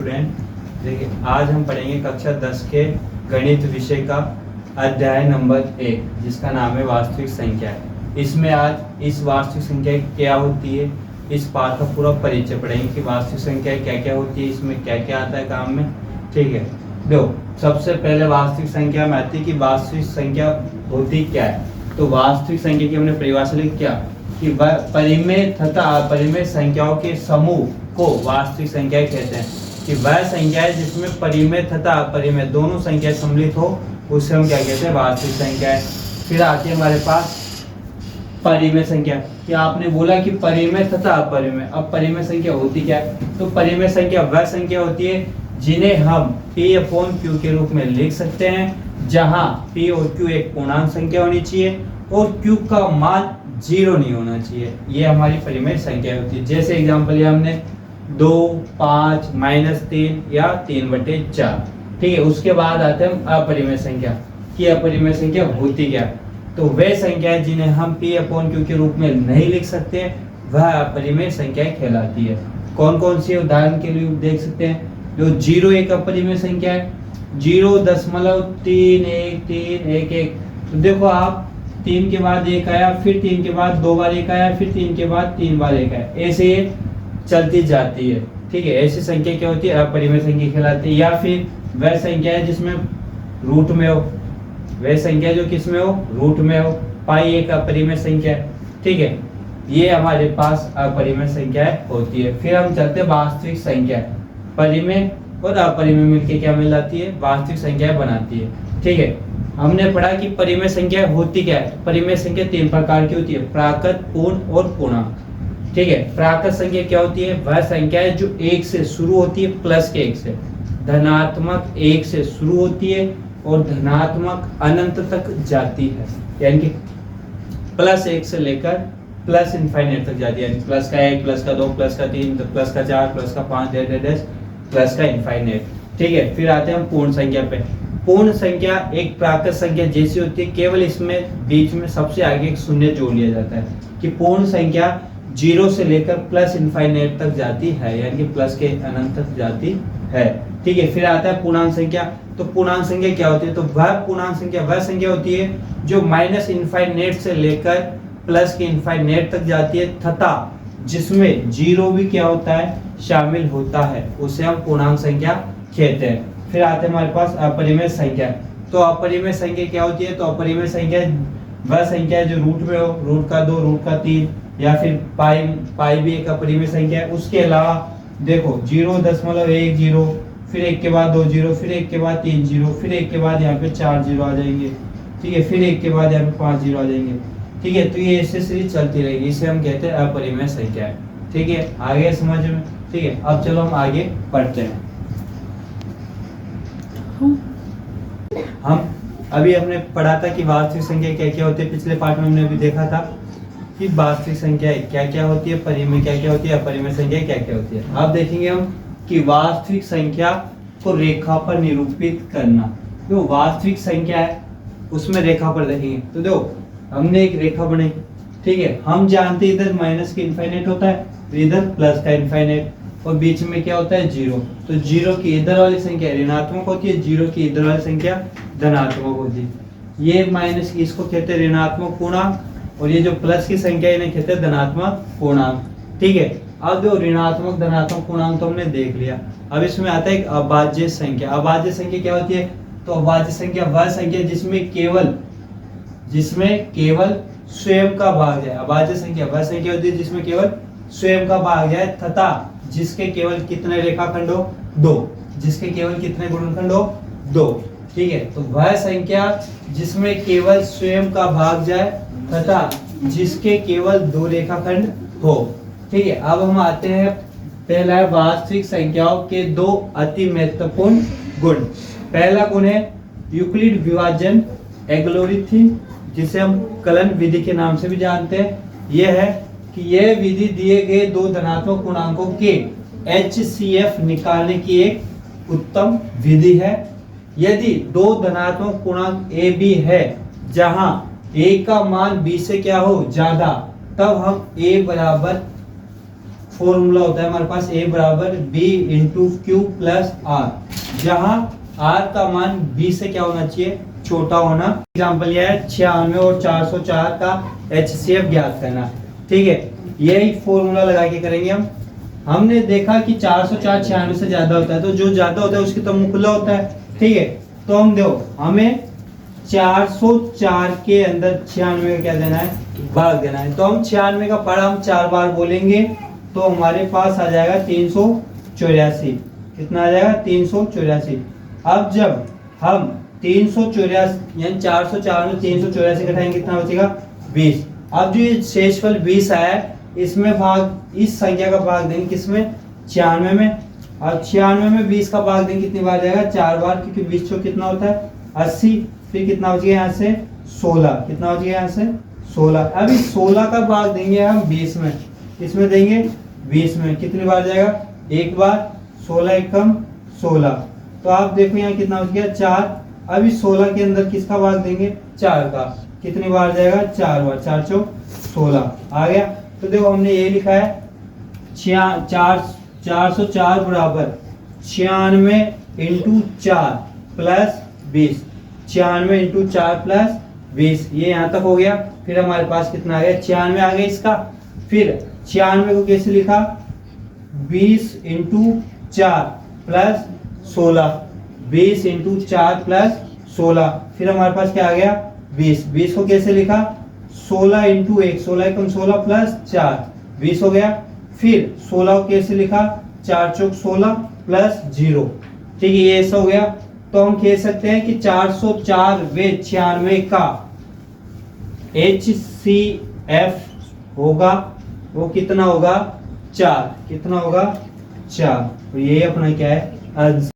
Student, देखिए आज हम पढ़ेंगे कक्षा 10 के गणित विषय का अध्याय नंबर 1 जिसका नाम है वास्तविक संख्या। इसमें आज इस वास्तविक संख्या क्या होती है इस पाठ का पूरा परिचय पढ़ेंगे कि वास्तविक संख्या क्या क्या होती है, इसमें क्या क्या आता है काम में। ठीक है, देखो सबसे पहले वास्तविक संख्या में आती है कि वास्तविक संख्या होती क्या है। तो वास्तविक संख्या की हमने परिभाषा लिखी क्या कि परिमेय तथा अपरिमेय संख्याओं के समूह को वास्तविक संख्या कहते हैं। कि वह संख्या है जिसमें परिमेय तथा अपरिमेय दोनों संख्या सम्मिलित हो उसे हम क्या कहते हैं, वास्तविक संख्या है। फिर आती है हमारे पास परिमेय संख्या कि आपने बोला कि परिमेय तथा अपरिमेय। अब परिमेय संख्या होती क्या है? तो परिमेय संख्या वह संख्या होती है जिन्हें हम P/Q के रूप में लिख सकते हैं, जहां P और Q एक पूर्णांक संख्या होनी चाहिए और Q का मान 0 नहीं होना चाहिए। ये हमारी परिमेय संख्या होती है। जैसे एग्जांपल लिया हमने 2, 5, -3 या 3/4। ठीक है, उसके बाद आते हैं अपरिमेय संख्या कि अपरिमेय संख्या होती क्या। तो वे संख्या है जिन्हें हम P/Q के रूप में नहीं लिख सकते, वह अपरिमेय संख्या कहलाती है। कौन कौन सी उदाहरण के लिए देख सकते हैं। जो 0 एक अपरिमेय संख्या है, 0.3111। तो देखो आप 3 के बाद 1 आया, फिर 3 के बाद 2 बार 1 आया, फिर 3 के बाद 3 बार 1 आया, ऐसे ये चलती जाती है। ठीक है, ऐसी संख्या क्या होती है, अपरिमेय संख्या कहलाती है। या फिर वह संख्या है जिसमें रूट में हो, वह संख्या जो किस में हो, रूट में हो। पाई एक अपरिमेय संख्या है। ठीक है, ये हमारे पास अपरिमेय संख्या होती है। फिर हम चलते हैं वास्तविक संख्या। परिमेय और अपरिमेय मिलकर क्या मिलाती है, वास्तविक संख्या बनाती है। ठीक है, हमने पढ़ा कि परिमेय संख्या होती क्या है। परिमेय संख्या 3 प्रकार की होती है, प्राकृत, पूर्ण और पूर्णांक। ठीक है, प्राकृत संख्या क्या होती है, वह संख्या है जो 1 से शुरू होती है, प्लस के 1 से, धनात्मक 1 से शुरू होती है और धनात्मक अनंत तक जाती है। यानी कि +1 से लेकर प्लस इनफाइनाइट तक जाती है। यानी प्लस का 1, प्लस का 2, प्लस का 3, प्लस का 4, प्लस का 5, प्लस का इनफाइनाइट। ठीक है, फिर आते हैं हम पूर्ण संख्या पे। पूर्ण संख्या एक प्राकृत संख्या जैसी होती है, केवल इसमें बीच में सबसे आगे एक शून्य जोड़ लिया जाता है कि पूर्ण संख्या 0 से लेकर प्लस इनफाइनाइट तक जाती है, यानी कि प्लस के अनंत तक जाती है। ठीक है, फिर आता है पूर्णांक संख्या। तो पूर्णांक संख्या क्या होती है, तो वह पूर्णांक संख्या वह संख्या होती है जो माइनस इनफाइनाइट से लेकर प्लस के इनफाइनाइट तक जाती है तथा जिसमें 0 भी क्या होता है, शामिल होता है, उसे हम पूर्णांक संख्या कहते हैं। फिर आते हैं हमारे पास अपरिमेय संख्या। तो अपरिमेय संख्या क्या होती है, तो अपरिमेय संख्या वह संख्या है जो रूट में हो, रूट का 2, रूट का 3, या फिर पाई भी एक अपरिमेय संख्या है। उसके अलावा देखो 0.10, फिर 1 के बाद 2 0, फिर 1 के बाद 3 0, फिर 1 के बाद यहाँ पे 4 0 आ जाएंगे। ठीक है, फिर 1 के बाद यहाँ पे 5 0 आ जाएंगे। ठीक है, तो ये ऐसे सीरीज चलती रहेगी, इसे हम कहते हैं अपरिमेय संख्या है। ठीक है, आगे समझ में। ठीक है, अब चलो हम आगे पढ़ते हैं। हम अभी हमने पढ़ा था कि वास्तविक संख्या क्या क्या होती है। पिछले पाठ में हमने अभी देखा था कि वास्तविक संख्या क्या क्या होती है, परिमेय क्या क्या होती है, अपरिमेय संख्या क्या क्या होती है। अब देखेंगे हम कि वास्तविक संख्या को रेखा पर निरूपित करना। जो वास्तविक संख्या है उसमें रेखा पर देखेंगे। तो देखो हमने एक रेखा बनाई। ठीक है, हम जानते हैं इधर माइनस का इनफाइनाइट होता है, इधर प्लस का इनफाइनाइट, और बीच में क्या होता है 0। तो 0 की इधर वाली संख्या ऋणात्मक होती है, 0 की इधर वाली संख्या धनात्मक होती है। ये माइनस इसको कहते हैं ऋणात्मक पूर्णांक, और ये जो प्लस की संख्या इन्हें कहते हैं धनात्मक पूर्णांक। ठीक है, अब जो ऋणात्मक धनात्मक पूर्णांक तो हमने देख लिया। अब इसमें आता है एक अभाज्य संख्या। अभाज्य संख्या क्या होती है, तो अभाज्य संख्या वह संख्या जिसमें केवल स्वयं का भाग जाए। अभाज्य संख्या वह संख्या होती है जिसमें केवल स्वयं का भाग जाए तथा जिसके केवल कितने रेखाखंड हो, 2। जिसके केवल कितने गुणनखंड हो, 2। ठीक है, तो वह संख्या जिसमें केवल स्वयं का भाग जाए तथा जिसके केवल 2 रेखाखंड हो। ठीक है, अब हम आते हैं, पहला है वास्तविक संख्याओं के 2 अति महत्वपूर्ण गुण। पहला गुण है यूक्लिड विभाजन एल्गोरिथम, जिसे हम कलन विधि के नाम से भी जानते हैं। यह है कि यह विधि दिए गए 2 धनात्मक पूर्णांकों के HCF निकालने की एक उत्तम विधि है। यदि 2 धनात्मक पूर्णांक A B है जहां A का मान B से क्या हो, ज्यादा, तब हम A बराबर फॉर्मूला होता है हमारे पास A बराबर B into q plus r, जहां R का मान B से क्या होना चाहिए, छोटा होना। एग्जाम्पल यह है 96 और 404 का HCF ज्ञात करना। ठीक है, यही फॉर्मूला लगा के करेंगे हम। हमने देखा कि 404 96 से ज्यादा होता है, तो जो ज्यादा होता है उसकी तो मुकुला होता है। ठीक है, तो हम देखो हमें 404 के अंदर 96 का क्या देना है, भाग देना है। तो हम 96 का पढ़ा हम 4 बार बोलेंगे तो हमारे पास आ जाएगा 384। कितना आ जाएगा, 384। अब जब हम 384 यानी 404 में 384 घटाएंगे कितना बचेगा, 20। अब जो ये शेषफल 20 आया है, इसमें भाग, इस संख्या का भाग देंगे किसमें, 96 में। अब 96 में 20 का भाग देंगे कितनी बार जाएगा, 4 बार, क्योंकि 20 चौक कितना होता है, 80। फिर कितना बच गया यहाँ से, 16। कितना बच गया यहाँ से, 16। अभी 16 का भाग देंगे हम 20 में, इसमें देंगे 20 में, कितनी बार जाएगा, एक बार। 16 एकम 16। तो आप देखो यहाँ कितना बच गया, 4। अभी 16 के अंदर किसका भाग देंगे, 4 का, कितनी बार जाएगा, 4 बार। 4 चौक 16 आ गया। तो देखो हमने ये लिखा है 404 बराबर 96 इंटू 4 प्लस 20। 96 इंटू 4 प्लस 20, ये यहाँ तक हो गया। फिर हमारे पास कितना आ गया, 96 आ गया इसका। फिर 96 को कैसे लिखा, 20 इंटू 4 प्लस 16। 20 into 4 plus 16। फिर हमारे पास क्या आ गया, 20। 20 को कैसे लिखा, 16 इंटू 1, 16 एकम 16 प्लस 4, 20 हो गया। फिर 16 को कैसे लिखा, 4 चौक 16 प्लस 0। ठीक है, ये ऐसा हो गया। तो हम कह सकते हैं कि 404 वे 96 का HCF होगा, वो कितना होगा, 4। कितना होगा, 4। ये अपना क्या है,